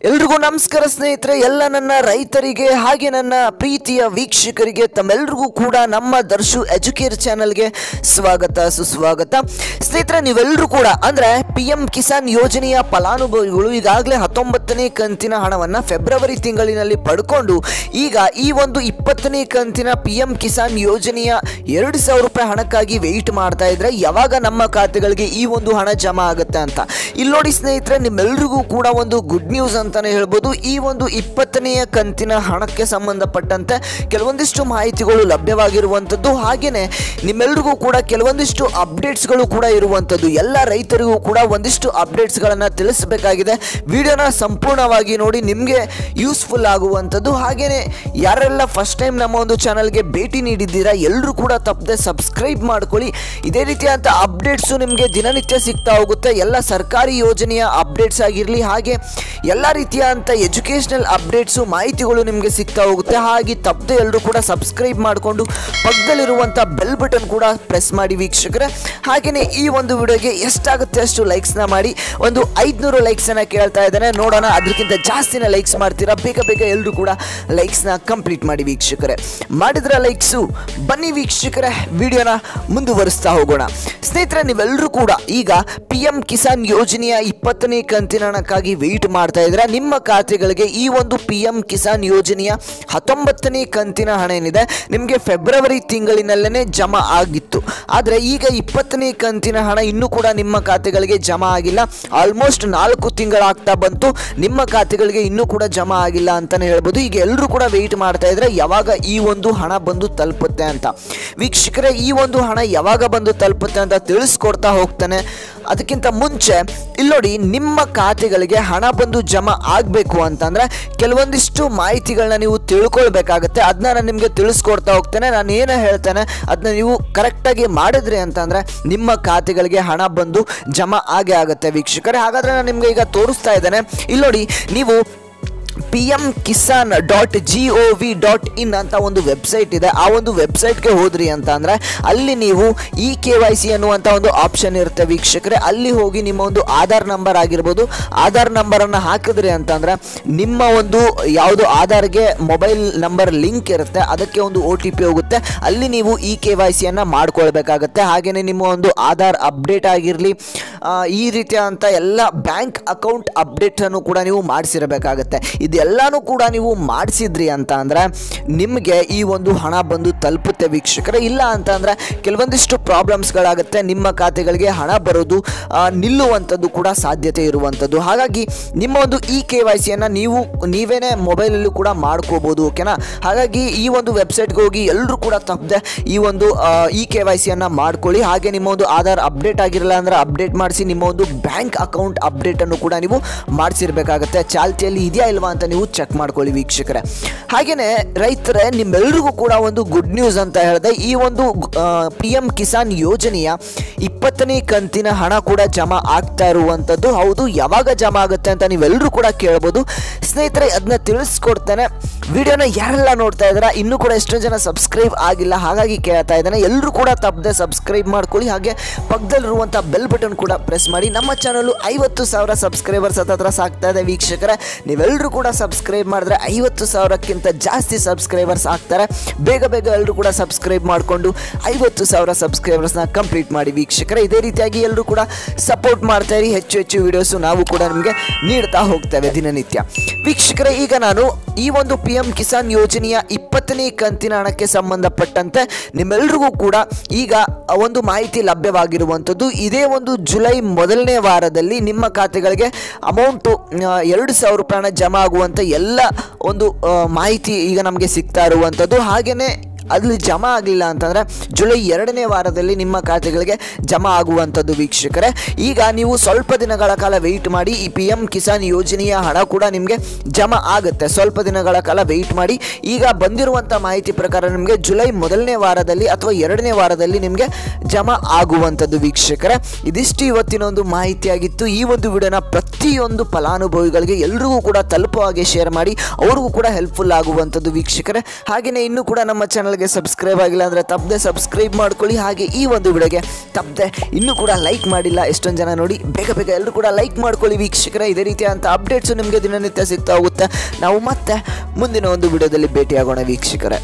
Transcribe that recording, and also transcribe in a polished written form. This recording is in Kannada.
ಎಲ್ರಿಗೂ ನಮಸ್ಕಾರ ಸ್ನೇಹಿತರೆ, ಎಲ್ಲ ನನ್ನ ರೈತರಿಗೆ ಹಾಗೆ ನನ್ನ ಪ್ರೀತಿಯ ವೀಕ್ಷಕರಿಗೆ ತಮ್ಮೆಲ್ಲರಿಗೂ ಕೂಡ ನಮ್ಮ ದರ್ಶು ಎಜುಕೇರ್ ಚಾನಲ್ಗೆ ಸ್ವಾಗತ ಸುಸ್ವಾಗತ. ಸ್ನೇಹಿತರೆ, ನೀವೆಲ್ಲರೂ ಕೂಡ ಅಂದರೆ PM ಕಿಸಾನ್ ಯೋಜನೆಯ ಫಲಾನುಭವಿಗಳು ಈಗಾಗಲೇ 19ನೇ ಕಂತಿನ ಹಣವನ್ನು ಫೆಬ್ರವರಿ ತಿಂಗಳಿನಲ್ಲಿ ಪಡ್ಕೊಂಡು ಈಗ ಈ ಒಂದು 20ನೇ ಕಂತಿನ PM ಕಿಸಾನ್ ಯೋಜನೆಯ 2,000 ರೂಪಾಯಿ ಹಣಕ್ಕಾಗಿ ವೆಯ್ಟ್ ಮಾಡ್ತಾ ಇದ್ರೆ ಯಾವಾಗ ನಮ್ಮ ಖಾತೆಗಳಿಗೆ ಈ ಒಂದು ಹಣ ಜಮಾ ಆಗುತ್ತೆ ಅಂತ. ಇಲ್ಲಿ ನೋಡಿ ಸ್ನೇಹಿತರೆ, ನಿಮ್ಮೆಲ್ಲರಿಗೂ ಕೂಡ ಒಂದು ಗುಡ್ ನ್ಯೂಸ್ ಅಂತಾನೆ ಹೇಳ್ಬೋದು. ಈ ಒಂದು 20ನೇ ಕಂತಿನ ಹಣಕ್ಕೆ ಸಂಬಂಧಪಟ್ಟಂತೆ ಕೆಲವೊಂದಿಷ್ಟು ಮಾಹಿತಿಗಳು ಲಭ್ಯವಾಗಿರುವಂಥದ್ದು, ಹಾಗೆಯೇ ನಿಮ್ಮೆಲ್ಲರಿಗೂ ಕೂಡ ಕೆಲವೊಂದಿಷ್ಟು ಅಪ್ಡೇಟ್ಸ್ಗಳು ಕೂಡ ಇರುವಂಥದ್ದು. ಎಲ್ಲ ರೈತರಿಗೂ ಕೂಡ ಒಂದಿಷ್ಟು ಅಪ್ಡೇಟ್ಸ್ಗಳನ್ನು ತಿಳಿಸಬೇಕಾಗಿದೆ. ವಿಡಿಯೋನ ಸಂಪೂರ್ಣವಾಗಿ ನೋಡಿ, ನಿಮಗೆ ಯೂಸ್ಫುಲ್ ಆಗುವಂಥದ್ದು. ಹಾಗೆಯೇ ಯಾರೆಲ್ಲ ಫಸ್ಟ್ ಟೈಮ್ ನಮ್ಮ ಒಂದು ಚಾನಲ್ಗೆ ಭೇಟಿ ನೀಡಿದ್ದೀರಾ ಎಲ್ಲರೂ ಕೂಡ ತಪ್ಪದೆ ಸಬ್ಸ್ಕ್ರೈಬ್ ಮಾಡ್ಕೊಳ್ಳಿ. ಇದೇ ರೀತಿಯಾದ ಅಪ್ಡೇಟ್ಸು ನಿಮಗೆ ದಿನನಿತ್ಯ ಸಿಗ್ತಾ ಹೋಗುತ್ತೆ. ಎಲ್ಲ ಸರ್ಕಾರಿ ಯೋಜನೆಯ ಅಪ್ಡೇಟ್ಸ್ ಆಗಿರಲಿ, ಹಾಗೆ ಎಲ್ಲ ರೀತಿಯ ಅಂತ ಎಜುಕೇಷನಲ್ ಅಪ್ಡೇಟ್ಸು ಮಾಹಿತಿಗಳು ನಿಮಗೆ ಸಿಗ್ತಾ ಹೋಗುತ್ತೆ. ಹಾಗೆ ತಪ್ಪದೆ ಎಲ್ಲರೂ ಕೂಡ ಸಬ್ಸ್ಕ್ರೈಬ್ ಮಾಡಿಕೊಂಡು ಪಕ್ಕದಲ್ಲಿರುವಂಥ ಬೆಲ್ ಬಟನ್ ಕೂಡ ಪ್ರೆಸ್ ಮಾಡಿ ವೀಕ್ಷಕರೇ. ಹಾಗೆಯೇ ಈ ಒಂದು ವಿಡಿಯೋಗೆ ಎಷ್ಟಾಗುತ್ತೆ ಅಷ್ಟು ಲೈಕ್ಸ್ನ ಮಾಡಿ. ಒಂದು 500 ಲೈಕ್ಸನ್ನು ಕೇಳ್ತಾ ಇದ್ದಾನೆ, ನೋಡೋಣ ಅದಕ್ಕಿಂತ ಜಾಸ್ತಿನ ಲೈಕ್ಸ್ ಮಾಡ್ತೀರಾ. ಬೇಗ ಬೇಗ ಎಲ್ಲರೂ ಕೂಡ ಲೈಕ್ಸ್ನ ಕಂಪ್ಲೀಟ್ ಮಾಡಿ ವೀಕ್ಷಕರೇ. ಮಾಡಿದ್ರೆ ಲೈಕ್ಸು. ಬನ್ನಿ ವೀಕ್ಷಕರೇ, ವಿಡಿಯೋನ ಮುಂದುವರಿಸ್ತಾ ಹೋಗೋಣ. ಸ್ನೇಹಿತರೆ, ನೀವೆಲ್ಲರೂ ಕೂಡ ಈಗ PM ಕಿಸಾನ್ ಯೋಜನೆಯ 20ನೇ ಕಂತಿನ ಹಣಕ್ಕಾಗಿ ವೆಯ್ಟ್ ಮಾಡ್ತಾ ಇದ್ರೆ ನಿಮ್ಮ ಖಾತೆಗಳಿಗೆ ಈ ಒಂದು PM ಕಿಸಾನ್ ಯೋಜನೆಯ 19ನೇ ಕಂತಿನ ಹಣ ಏನಿದೆ ನಿಮಗೆ ಫೆಬ್ರವರಿ ತಿಂಗಳಿನಲ್ಲೇ ಜಮಾ ಆಗಿತ್ತು. ಆದರೆ ಈಗ 20ನೇ ಕಂತಿನ ಹಣ ಇನ್ನೂ ಕೂಡ ನಿಮ್ಮ ಖಾತೆಗಳಿಗೆ ಜಮಾ ಆಗಿಲ್ಲ. ಆಲ್ಮೋಸ್ಟ್ 4 ತಿಂಗಳಾಗ್ತಾ ಬಂತು, ನಿಮ್ಮ ಖಾತೆಗಳಿಗೆ ಇನ್ನೂ ಕೂಡ ಜಮಾ ಆಗಿಲ್ಲ ಅಂತಲೇ ಹೇಳ್ಬೋದು. ಈಗ ಎಲ್ಲರೂ ಕೂಡ ವೆಯ್ಟ್ ಮಾಡ್ತಾ ಇದ್ರೆ ಯಾವಾಗ ಈ ಒಂದು ಹಣ ಬಂದು ತಲುಪುತ್ತೆ ಅಂತ. ವೀಕ್ಷಕರೇ, ಈ ಒಂದು ಹಣ ಯಾವಾಗ ಬಂದು ತಲುಪುತ್ತೆ ಅಂತ ತಿಳಿಸ್ಕೊಡ್ತಾ ಹೋಗ್ತಾನೆ. ಅದಕ್ಕಿಂತ ಮುಂಚೆ ಇಲ್ಲಿ ನೋಡಿ, ನಿಮ್ಮ ಖಾತೆಗಳಿಗೆ ಹಣ ಬಂದು ಜಮಾ ಆಗಬೇಕು ಅಂತಂದರೆ ಕೆಲವೊಂದಿಷ್ಟು ಮಾಹಿತಿಗಳನ್ನ ನೀವು ತಿಳ್ಕೊಳ್ಬೇಕಾಗತ್ತೆ. ಅದನ್ನ ನಾನು ನಿಮಗೆ ತಿಳಿಸ್ಕೊಡ್ತಾ ಹೋಗ್ತೇನೆ. ನಾನು ಏನು ಹೇಳ್ತೇನೆ ಅದನ್ನ ನೀವು ಕರೆಕ್ಟಾಗಿ ಮಾಡಿದ್ರಿ ಅಂತಂದರೆ ನಿಮ್ಮ ಖಾತೆಗಳಿಗೆ ಹಣ ಬಂದು ಜಮಾ ಆಗೇ ಆಗುತ್ತೆ ವೀಕ್ಷಕರೇ. ಹಾಗಾದರೆ ನಾನು ನಿಮಗೆ ಈಗ ತೋರಿಸ್ತಾ ಇದ್ದೇನೆ. ಇಲ್ಲಿ ನೋಡಿ, ನೀವು pmkisan.gov.in ಅಂತ ಒಂದು ವೆಬ್ಸೈಟ್ ಇದೆ. ಆ ಒಂದು ವೆಬ್ಸೈಟ್ಗೆ ಹೋದ್ರಿ ಅಂತ ಅಂದರೆ ಅಲ್ಲಿ ನೀವು KYC ಅನ್ನುವಂಥ ಒಂದು ಆಪ್ಷನ್ ಇರುತ್ತೆ ವೀಕ್ಷಕರೇ. ಅಲ್ಲಿ ಹೋಗಿ ನಿಮ್ಮ ಒಂದು ಆಧಾರ್ ನಂಬರ್ ಆಗಿರ್ಬೋದು, ಆಧಾರ್ ನಂಬರನ್ನು ಹಾಕಿದ್ರಿ ಅಂತಂದರೆ ನಿಮ್ಮ ಒಂದು ಯಾವುದು ಆಧಾರ್ಗೆ ಮೊಬೈಲ್ ನಂಬರ್ ಲಿಂಕ್ ಇರುತ್ತೆ ಅದಕ್ಕೆ ಒಂದು OTP ಹೋಗುತ್ತೆ. ಅಲ್ಲಿ ನೀವು KYCಯನ್ನು ಮಾಡ್ಕೊಳ್ಬೇಕಾಗತ್ತೆ. ಹಾಗೆಯೇ ನಿಮ್ಮ ಒಂದು ಆಧಾರ್ ಅಪ್ಡೇಟ್ ಆಗಿರಲಿ, ಈ ರೀತಿಯಾದಂಥ ಎಲ್ಲ ಬ್ಯಾಂಕ್ ಅಕೌಂಟ್ ಅಪ್ಡೇಟನ್ನು ಕೂಡ ನೀವು ಮಾಡಿಸಿರಬೇಕಾಗತ್ತೆ. ಇದೆಲ್ಲನೂ ಕೂಡ ನೀವು ಮಾಡಿಸಿದ್ರಿ ಅಂತ ಅಂದರೆ ನಿಮಗೆ ಈ ಒಂದು ಹಣ ಬಂದು ತಲುಪುತ್ತೆ ವೀಕ್ಷಕರೇ. ಇಲ್ಲ ಅಂತ ಅಂದರೆ ಕೆಲವೊಂದಿಷ್ಟು ಪ್ರಾಬ್ಲಮ್ಸ್ಗಳಾಗುತ್ತೆ, ನಿಮ್ಮ ಖಾತೆಗಳಿಗೆ ಹಣ ಬರೋದು ನಿಲ್ಲುವಂಥದ್ದು ಕೂಡ ಸಾಧ್ಯತೆ ಇರುವಂಥದ್ದು. ಹಾಗಾಗಿ ನಿಮ್ಮ ಒಂದು KYCಯನ್ನು ನೀವೇನೇ ಮೊಬೈಲಲ್ಲೂ ಕೂಡ ಮಾಡ್ಕೋಬೋದು, ಓಕೆನಾ. ಹಾಗಾಗಿ ಈ ಒಂದು ವೆಬ್ಸೈಟ್ಗೆ ಹೋಗಿ ಎಲ್ಲರೂ ಕೂಡ ತಪ್ಪದೆ ಈ ಒಂದು KYCಯನ್ನು ಮಾಡ್ಕೊಳ್ಳಿ. ಹಾಗೆ ನಿಮ್ಮ ಒಂದು ಆಧಾರ್ ಅಪ್ಡೇಟ್ ಆಗಿರಲ್ಲ ಅಂದರೆ ಅಪ್ಡೇಟ್ ಮಾಡಿಸಿ ನಿಮ್ಮ ಒಂದು ಬ್ಯಾಂಕ್ ಅಕೌಂಟ್ ಅಪ್ಡೇಟನ್ನು ಕೂಡ ನೀವು ಮಾಡಿಸಿರ್ಬೇಕಾಗತ್ತೆ. ಚಾಲ್ತಿಯಲ್ಲಿ ಇದೆಯಾ ಇಲ್ವಾ ಅಂತ ನೀವು ಚೆಕ್ ಮಾಡ್ಕೊಳ್ಳಿ ವೀಕ್ಷಕರೇ. ಹಾಗೆಯೇ ರೈತರೇ, ನಿಮ್ಮೆಲ್ಲರಿಗೂ ಕೂಡ ಒಂದು ಗುಡ್ ನ್ಯೂಸ್ ಅಂತ ಹೇಳಿದೆ. ಈ ಒಂದು PM ಕಿಸಾನ್ ಯೋಜನೆಯ 20ನೇ ಕಂತಿನ ಹಣ ಕೂಡ ಜಮಾ ಆಗ್ತಾ ಇರುವಂಥದ್ದು. ಹೌದು, ಯಾವಾಗ ಜಮಾ ಆಗುತ್ತೆ ಅಂತ ನೀವೆಲ್ಲರೂ ಕೂಡ ಕೇಳ್ಬೋದು ಸ್ನೇಹಿತರೆ. ಅದನ್ನ ತಿಳಿಸ್ಕೊಡ್ತೇನೆ. ವಿಡಿಯೋನ ಯಾರೆಲ್ಲ ನೋಡ್ತಾ ಇದ್ದೀರಾ ಇನ್ನೂ ಕೂಡ ಎಷ್ಟೊಂದು ಜನ ಸಬ್ಸ್ಕ್ರೈಬ್ ಆಗಿಲ್ಲ, ಹಾಗಾಗಿ ಕೇಳ್ತಾ ಇದ್ದೇನೆ. ಎಲ್ಲರೂ ಕೂಡ ತಪ್ಪದೆ ಸಬ್ಸ್ಕ್ರೈಬ್ ಮಾಡ್ಕೊಳ್ಳಿ. ಹಾಗೆ ಪಕ್ಕದಲ್ಲಿರುವಂಥ ಬೆಲ್ ಬಟನ್ ಕೂಡ ಪ್ರೆಸ್ ಮಾಡಿ. ನಮ್ಮ ಚಾನಲು 50,000 ಸಬ್ಸ್ಕ್ರೈಬರ್ಸ್ ಹತ್ರ ಸಾಗ್ತಾ ಇದೆ ವೀಕ್ಷಕರೇ. ನೀವೆಲ್ಲರೂ ಕೂಡ ಸಬ್ಸ್ಕ್ರೈಬ್ ಮಾಡಿದ್ರೆ 50,000ಕ್ಕಿಂತ ಜಾಸ್ತಿ ಸಬ್ಸ್ಕ್ರೈಬರ್ಸ್ ಆಗ್ತಾರೆ. ಬೇಗ ಬೇಗ ಎಲ್ಲರೂ ಕೂಡ ಸಬ್ಸ್ಕ್ರೈಬ್ ಮಾಡಿಕೊಂಡು 50,000 ಸಬ್ಸ್ಕ್ರೈಬರ್ಸ್ನ ಕಂಪ್ಲೀಟ್ ಮಾಡಿ ವೀಕ್ಷಕರೇ. ಇದೇ ರೀತಿಯಾಗಿ ಎಲ್ಲರೂ ಕೂಡ ಸಪೋರ್ಟ್ ಮಾಡ್ತಾ ಇರಿ. ಹೆಚ್ಚು ಹೆಚ್ಚು ವಿಡಿಯೋಸು ನಾವು ಕೂಡ ನಿಮಗೆ ನೀಡ್ತಾ ಹೋಗ್ತೇವೆ ದಿನನಿತ್ಯ ವೀಕ್ಷಕರೇ. ಈಗ ನಾನು ಈ ಒಂದು PM ಕಿಸಾನ್ ಯೋಜನೆಯ 20ನೇ ಕಂತಿನ ಹಣಕ್ಕೆ ಸಂಬಂಧಪಟ್ಟಂತೆ ನಿಮ್ಮೆಲ್ಲರಿಗೂ ಕೂಡ ಈಗ ಒಂದು ಮಾಹಿತಿ ಲಭ್ಯವಾಗಿರುವಂಥದ್ದು. ಇದೇ ಒಂದು ಜುಲೈ ಮೊದಲನೇ ವಾರದಲ್ಲಿ ನಿಮ್ಮ ಖಾತೆಗಳಿಗೆ ಅಮೌಂಟು 2,000 ರೂಪಾಯಿನ ಜಮಾ ಆಗುವಂಥ ಎಲ್ಲ ಒಂದು ಮಾಹಿತಿ ಈಗ ನಮಗೆ ಸಿಗ್ತಾ ಇರುವಂಥದ್ದು. ಹಾಗೆಯೇ ಅಲ್ಲಿ ಜಮಾ ಆಗಲಿಲ್ಲ ಅಂತಂದರೆ ಜುಲೈ 2ನೇ ವಾರದಲ್ಲಿ ನಿಮ್ಮ ಖಾತೆಗಳಿಗೆ ಜಮಾ ಆಗುವಂಥದ್ದು ವೀಕ್ಷಕರೇ. ಈಗ ನೀವು ಸ್ವಲ್ಪ ದಿನಗಳ ಕಾಲ ವೆಯ್ಟ್ ಮಾಡಿ. ಈ PM ಕಿಸಾನ್ ಯೋಜನೆಯ ಹಣ ಕೂಡ ನಿಮಗೆ ಜಮಾ ಆಗುತ್ತೆ. ಸ್ವಲ್ಪ ದಿನಗಳ ಕಾಲ ವೆಯ್ಟ್ ಮಾಡಿ. ಈಗ ಬಂದಿರುವಂಥ ಮಾಹಿತಿ ಪ್ರಕಾರ ನಿಮಗೆ ಜುಲೈ ಮೊದಲನೇ ವಾರದಲ್ಲಿ ಅಥವಾ 2ನೇ ವಾರದಲ್ಲಿ ನಿಮಗೆ ಜಮಾ ಆಗುವಂಥದ್ದು ವೀಕ್ಷಕರೇ. ಇದಿಷ್ಟು ಇವತ್ತಿನ ಒಂದು ಮಾಹಿತಿಯಾಗಿತ್ತು. ಈ ಒಂದು ವಿಡಿಯೋನ ಪ್ರತಿಯೊಂದು ಫಲಾನುಭವಿಗಳಿಗೆ ಎಲ್ರಿಗೂ ಕೂಡ ತಲುಪುವ ಹಾಗೆ ಶೇರ್ ಮಾಡಿ, ಅವ್ರಿಗೂ ಕೂಡ ಹೆಲ್ಪ್ಫುಲ್ ಆಗುವಂಥದ್ದು ವೀಕ್ಷಕರೇ. ಹಾಗೆಯೇ ಇನ್ನೂ ಕೂಡ ನಮ್ಮ ಚಾನಲ್ ಚಾನಲ್ಗೆ ಸಬ್ಸ್ಕ್ರೈಬ್ ಆಗಿಲ್ಲ ಅಂದರೆ ತಪ್ಪದೆ ಸಬ್ಸ್ಕ್ರೈಬ್ ಮಾಡ್ಕೊಳ್ಳಿ. ಹಾಗೆ ಈ ಒಂದು ವಿಡಿಯೋಗೆ ತಪ್ಪದೆ ಇನ್ನೂ ಕೂಡ ಲೈಕ್ ಮಾಡಿಲ್ಲ ಎಷ್ಟೊಂದು ಜನ ನೋಡಿ, ಬೇಗ ಬೇಗ ಎಲ್ಲರೂ ಕೂಡ ಲೈಕ್ ಮಾಡ್ಕೊಳ್ಳಿ ವೀಕ್ಷಕರೇ. ಇದೇ ರೀತಿಯಾದಂಥ ಅಪ್ಡೇಟ್ಸು ನಿಮಗೆ ದಿನನಿತ್ಯ ಸಿಗ್ತಾ ಹೋಗುತ್ತೆ. ನಾವು ಮತ್ತೆ ಮುಂದಿನ ಒಂದು ವಿಡಿಯೋದಲ್ಲಿ ಭೇಟಿಯಾಗೋಣ ವೀಕ್ಷಕರೇ.